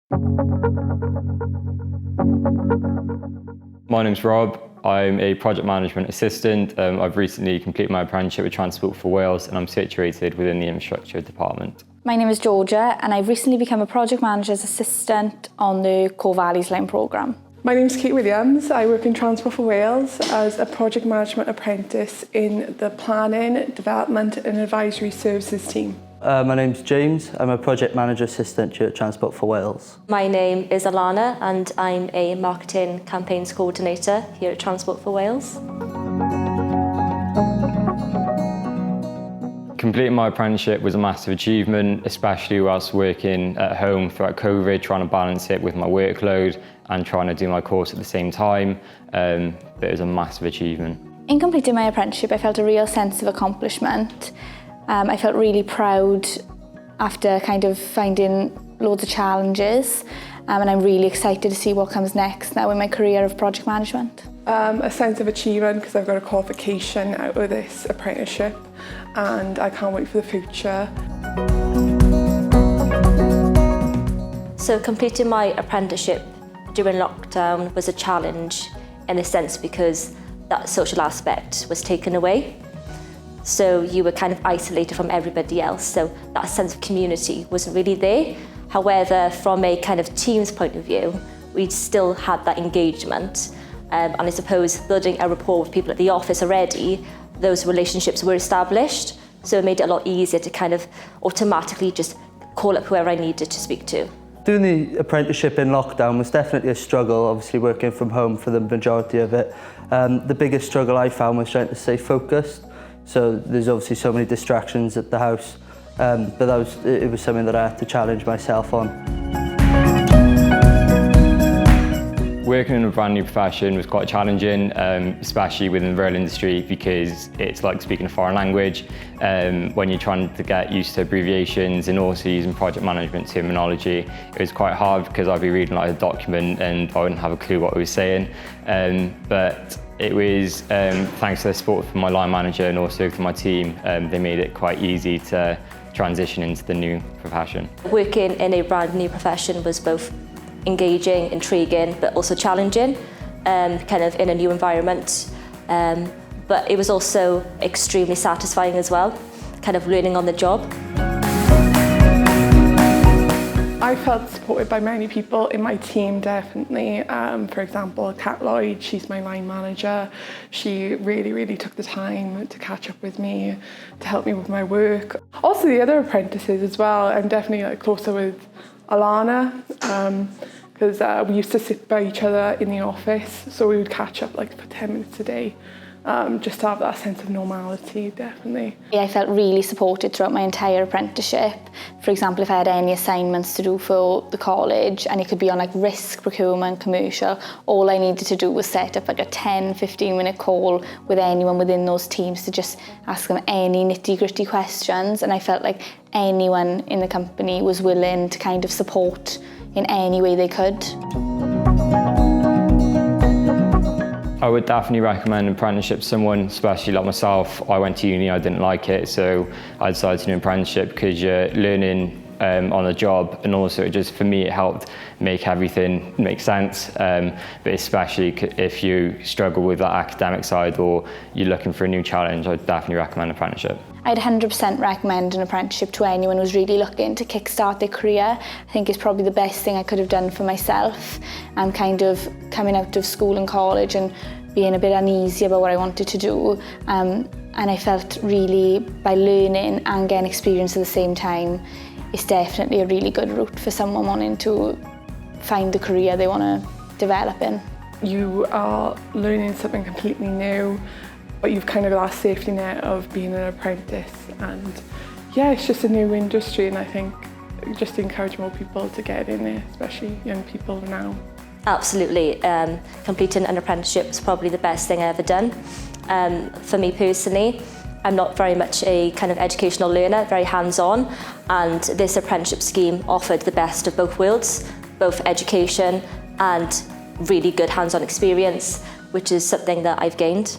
My name's Rob. I'm a project management assistant. I've recently completed my apprenticeship with Transport for Wales and I'm situated within the infrastructure department. My name is Georgia and I've recently become a project manager's assistant on the Core Valleys Line programme. My name is Kate Williams. I work in Transport for Wales as a project management apprentice in the planning, development and advisory services team. My name's James. I'm a project manager assistant here at Transport for Wales. My name is Alana and I'm a marketing campaigns coordinator here at Transport for Wales. Completing my apprenticeship was a massive achievement, especially whilst working at home throughout COVID, trying to balance it with my workload and trying to do my course at the same time. But it was a massive achievement. In completing my apprenticeship, I felt a real sense of accomplishment. I felt really proud after kind of finding loads of challenges, and I'm really excited to see what comes next now in my career of project management. A sense of achievement because I've got a qualification out of this apprenticeship and I can't wait for the future. So completing my apprenticeship during lockdown was a challenge in a sense because that social aspect was taken away. So you were kind of isolated from everybody else, so that sense of community wasn't really there. However, from a kind of team's point of view, we still had that engagement. And I suppose building a rapport with people at the office already, those relationships were established, so it made it a lot easier to kind of automatically just call up whoever I needed to speak to. Doing the apprenticeship in lockdown was definitely a struggle, obviously working from home for the majority of it. The biggest struggle I found was trying to stay focused. So there's obviously so many distractions at the house, but it was something that I had to challenge myself on. Working in a brand new profession was quite challenging, especially within the rail industry because it's like speaking a foreign language when you're trying to get used to abbreviations and also using project management terminology. It was quite hard because I'd be reading like a document and I wouldn't have a clue what it was saying. But it was thanks to the support from my line manager and also from my team, they made it quite easy to transition into the new profession. Working in a brand new profession was both engaging, intriguing, but also challenging, kind of in a new environment. But it was also extremely satisfying as well, kind of learning on the job. I felt supported by many people in my team, definitely. For example, Kat Lloyd, she's my line manager. She really took the time to catch up with me, to help me with my work. Also the other apprentices as well. I'm definitely closer with Alana because we used to sit by each other in the office, so we would catch up like for 10 minutes a day. Just to have that sense of normality, definitely. I felt really supported throughout my entire apprenticeship. For example, if I had any assignments to do for the college and it could be on like risk, procurement, commercial, all I needed to do was set up like a 10-15 minute call with anyone within those teams to just ask them any nitty-gritty questions, and I felt like anyone in the company was willing to kind of support in any way they could. I would definitely recommend an apprenticeship to someone, especially like myself. I went to uni, I didn't like it, so I decided to do an apprenticeship because you're learning on the job, and also for me it helped make everything make sense, but especially if you struggle with that academic side or you're looking for a new challenge, I'd definitely recommend an apprenticeship. I'd 100% recommend an apprenticeship to anyone who's really looking to kickstart their career. I think it's probably the best thing I could have done for myself, and kind of coming out of school and college and being a bit uneasy about what I wanted to do. And I felt really, by learning and getting experience at the same time, it's definitely a really good route for someone wanting to find the career they want to develop in. You are learning something completely new, but you've kind of got that safety net of being an apprentice, and yeah, it's just a new industry, and I think just encourage more people to get in there, especially young people now. Absolutely, completing an apprenticeship was probably the best thing I ever done. For me personally, I'm not very much a kind of educational learner, very hands-on, and this apprenticeship scheme offered the best of both worlds, both education and really good hands-on experience, which is something that I've gained.